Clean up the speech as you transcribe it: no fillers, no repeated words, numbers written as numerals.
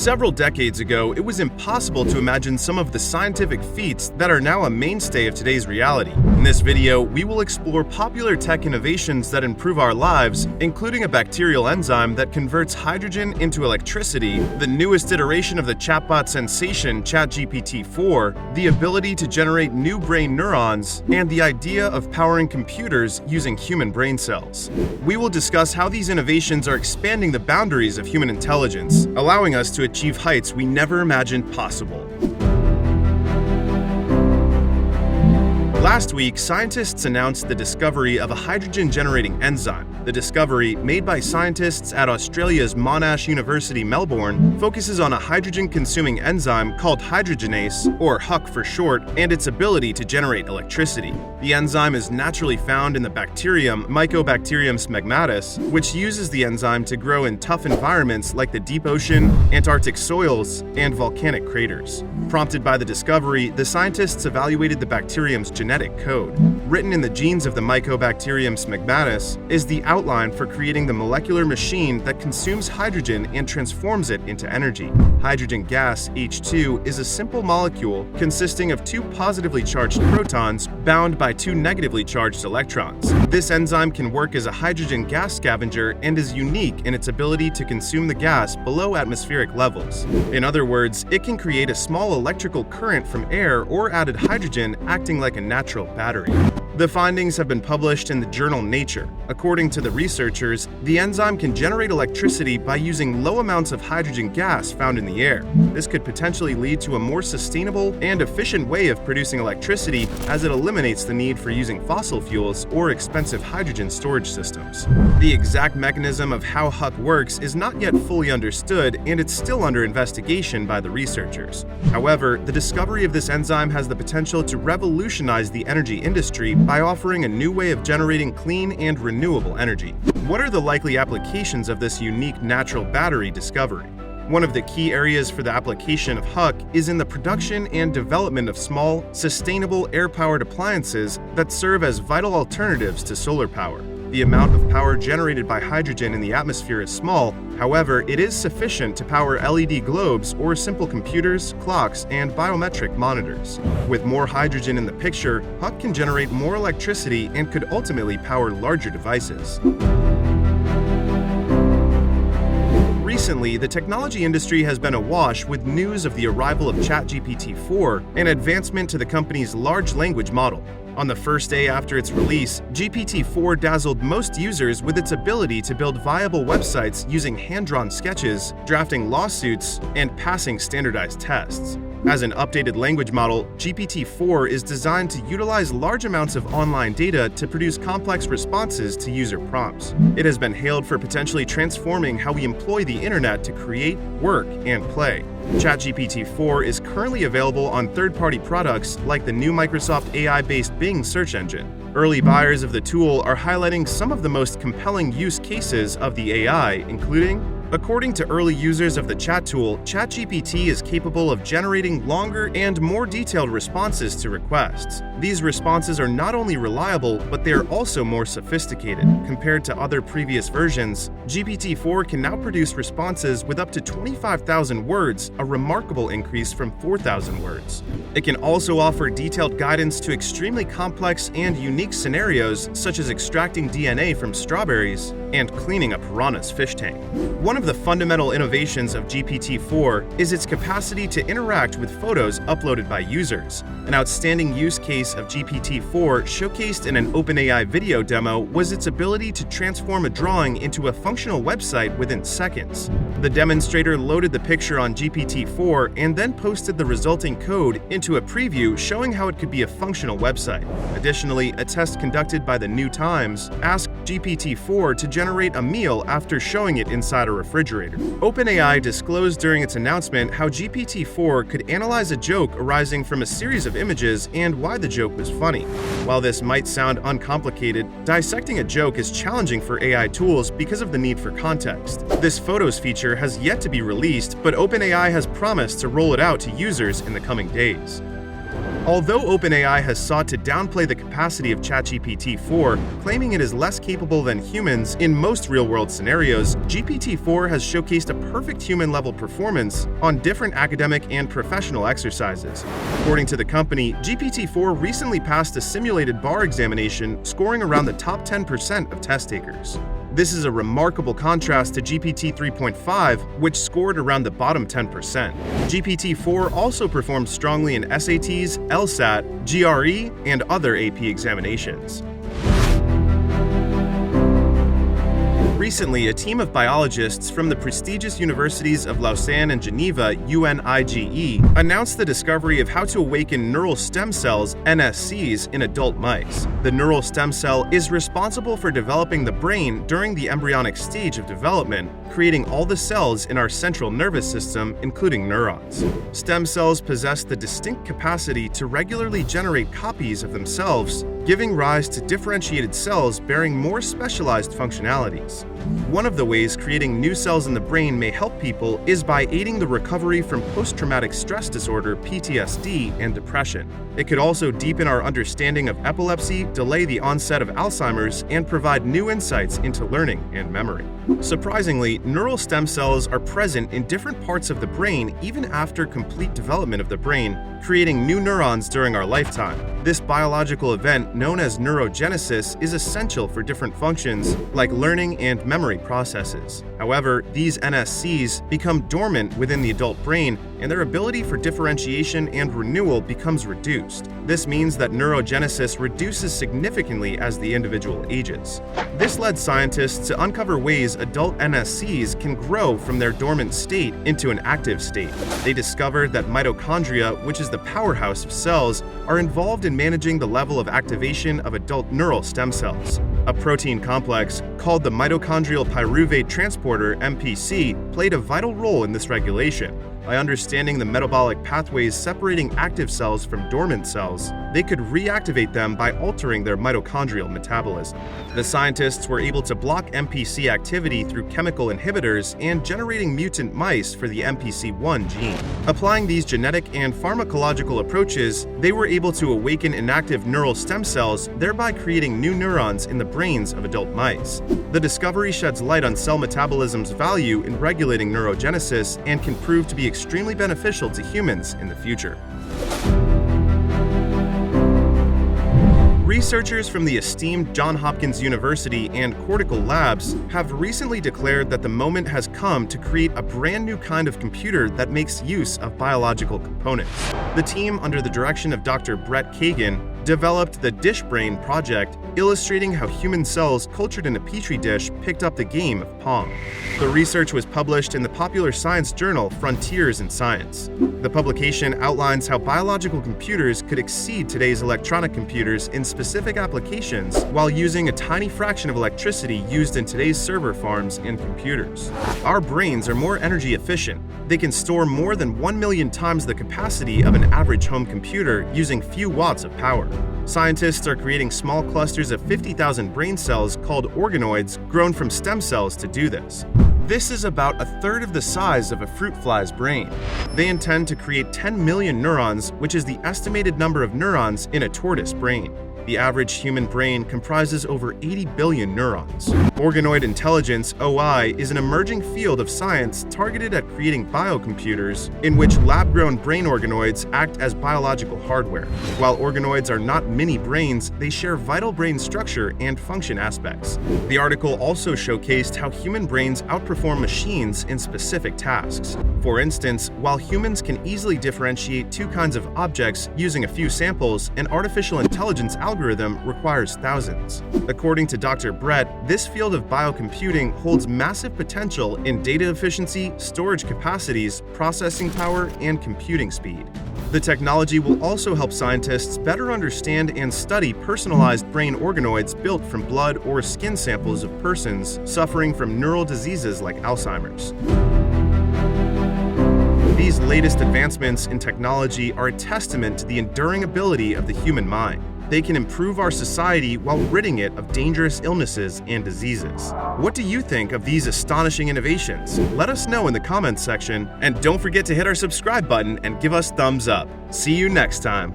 Several decades ago, it was impossible to imagine some of the scientific feats that are now a mainstay of today's reality. In this video, we will explore popular tech innovations that improve our lives, including a bacterial enzyme that converts hydrogen into electricity, the newest iteration of the chatbot sensation ChatGPT-4, the ability to generate new brain neurons, and the idea of powering computers using human brain cells. We will discuss how these innovations are expanding the boundaries of human intelligence, allowing us to achieve heights we never imagined possible. Last week, scientists announced the discovery of a hydrogen-generating enzyme. The discovery, made by scientists at Australia's Monash University, Melbourne, focuses on a hydrogen-consuming enzyme called hydrogenase, or HUC for short, and its ability to generate electricity. The enzyme is naturally found in the bacterium Mycobacterium smegmatis, which uses the enzyme to grow in tough environments like the deep ocean, Antarctic soils, and volcanic craters. Prompted by the discovery, the scientists evaluated the bacterium's genetic code. Written in the genes of the Mycobacterium smegmatis is the outline for creating the molecular machine that consumes hydrogen and transforms it into energy. Hydrogen gas, H2, is a simple molecule consisting of two positively charged protons bound by two negatively charged electrons. This enzyme can work as a hydrogen gas scavenger and is unique in its ability to consume the gas below atmospheric levels. In other words, it can create a small electrical current from air or added hydrogen acting like a natural battery. The findings have been published in the journal Nature. According to the researchers, the enzyme can generate electricity by using low amounts of hydrogen gas found in the air. This could potentially lead to a more sustainable and efficient way of producing electricity, as it eliminates the need for using fossil fuels or expensive hydrogen storage systems. The exact mechanism of how HUC works is not yet fully understood, and it's still under investigation by the researchers. However, the discovery of this enzyme has the potential to revolutionize the energy industry by offering a new way of generating clean and renewable energy. What are the likely applications of this unique natural battery discovery? One of the key areas for the application of HUC is in the production and development of small, sustainable air-powered appliances that serve as vital alternatives to solar power. The amount of power generated by hydrogen in the atmosphere is small, however, it is sufficient to power LED globes or simple computers, clocks, and biometric monitors. With more hydrogen in the picture, HUC can generate more electricity and could ultimately power larger devices. Recently, the technology industry has been awash with news of the arrival of ChatGPT-4, an advancement to the company's large language model. On the first day after its release, GPT-4 dazzled most users with its ability to build viable websites using hand-drawn sketches, drafting lawsuits, and passing standardized tests. As an updated language model, GPT-4 is designed to utilize large amounts of online data to produce complex responses to user prompts. It has been hailed for potentially transforming how we employ the internet to create, work, and play. ChatGPT-4 is currently available on third-party products like the new Microsoft AI-based Bing search engine. Early buyers of the tool are highlighting some of the most compelling use cases of the AI, including: according to early users of the chat tool, ChatGPT is capable of generating longer and more detailed responses to requests. These responses are not only reliable, but they are also more sophisticated. Compared to other previous versions, GPT-4 can now produce responses with up to 25,000 words, a remarkable increase from 4,000 words. It can also offer detailed guidance to extremely complex and unique scenarios, such as extracting DNA from strawberries and cleaning a piranha's fish tank. One of the fundamental innovations of GPT-4 is its capacity to interact with photos uploaded by users. An outstanding use case of GPT-4 showcased in an OpenAI video demo was its ability to transform a drawing into a functional website within seconds. The demonstrator loaded the picture on GPT-4 and then posted the resulting code into a preview showing how it could be a functional website. Additionally, a test conducted by the New Times asked GPT-4 to generate a meal after showing it inside a refrigerator. OpenAI disclosed during its announcement how GPT-4 could analyze a joke arising from a series of images and why the joke was funny. While this might sound uncomplicated, dissecting a joke is challenging for AI tools because of the need for context. This photos feature has yet to be released, but OpenAI has promised to roll it out to users in the coming days. Although OpenAI has sought to downplay the capacity of ChatGPT-4, claiming it is less capable than humans in most real-world scenarios, GPT-4 has showcased a perfect human-level performance on different academic and professional exercises. According to the company, GPT-4 recently passed a simulated bar examination, scoring around the top 10% of test takers. This is a remarkable contrast to GPT 3.5, which scored around the bottom 10%. GPT-4 also performed strongly in SATs, LSAT, GRE, and other AP examinations. Recently, a team of biologists from the prestigious universities of Lausanne and Geneva, UNIGE, announced the discovery of how to awaken neural stem cells, NSCs, in adult mice. The neural stem cell is responsible for developing the brain during the embryonic stage of development, creating all the cells in our central nervous system, including neurons. Stem cells possess the distinct capacity to regularly generate copies of themselves, giving rise to differentiated cells bearing more specialized functionalities. One of the ways creating new cells in the brain may help people is by aiding the recovery from post-traumatic stress disorder (PTSD) and depression. It could also deepen our understanding of epilepsy, delay the onset of Alzheimer's, and provide new insights into learning and memory. Surprisingly, neural stem cells are present in different parts of the brain even after complete development of the brain, creating new neurons during our lifetime. This biological event, known as neurogenesis, is essential for different functions like learning and memory processes. However, these NSCs become dormant within the adult brain, and their ability for differentiation and renewal becomes reduced. This means that neurogenesis reduces significantly as the individual ages. This led scientists to uncover ways adult NSCs can grow from their dormant state into an active state. They discovered that mitochondria, which is the powerhouse of cells, are involved in managing the level of activation of adult neural stem cells. A protein complex called the mitochondrial pyruvate transporter (MPC) played a vital role in this regulation. By understanding the metabolic pathways separating active cells from dormant cells, they could reactivate them by altering their mitochondrial metabolism. The scientists were able to block MPC activity through chemical inhibitors and generating mutant mice for the MPC1 gene. Applying these genetic and pharmacological approaches, they were able to awaken inactive neural stem cells, thereby creating new neurons in the brains of adult mice. The discovery sheds light on cell metabolism's value in regulating neurogenesis and can prove to be extremely beneficial to humans in the future. Researchers from the esteemed Johns Hopkins University and Cortical Labs have recently declared that the moment has come to create a brand new kind of computer that makes use of biological components. The team, under the direction of Dr. Brett Kagan, developed the DishBrain project, illustrating how human cells cultured in a petri dish picked up the game of Pong. The research was published in the popular science journal Frontiers in Science. The publication outlines how biological computers could exceed today's electronic computers in specific applications while using a tiny fraction of electricity used in today's server farms and computers. Our brains are more energy efficient. They can store more than 1 million times the capacity of an average home computer using few watts of power. Scientists are creating small clusters of 50,000 brain cells called organoids grown from stem cells to do this. This is about a third of the size of a fruit fly's brain. They intend to create 10 million neurons, which is the estimated number of neurons in a tortoise brain. The average human brain comprises over 80 billion neurons. Organoid intelligence, OI, is an emerging field of science targeted at creating biocomputers in which lab-grown brain organoids act as biological hardware. While organoids are not mini brains, they share vital brain structure and function aspects. The article also showcased how human brains outperform machines in specific tasks. For instance, while humans can easily differentiate two kinds of objects using a few samples, an artificial intelligence algorithm requires thousands. According to Dr. Brett, this field of biocomputing holds massive potential in data efficiency, storage capacities, processing power, and computing speed. The technology will also help scientists better understand and study personalized brain organoids built from blood or skin samples of persons suffering from neural diseases like Alzheimer's. These latest advancements in technology are a testament to the enduring ability of the human mind. They can improve our society while ridding it of dangerous illnesses and diseases. What do you think of these astonishing innovations? Let us know in the comments section, and don't forget to hit our subscribe button and give us thumbs up. See you next time.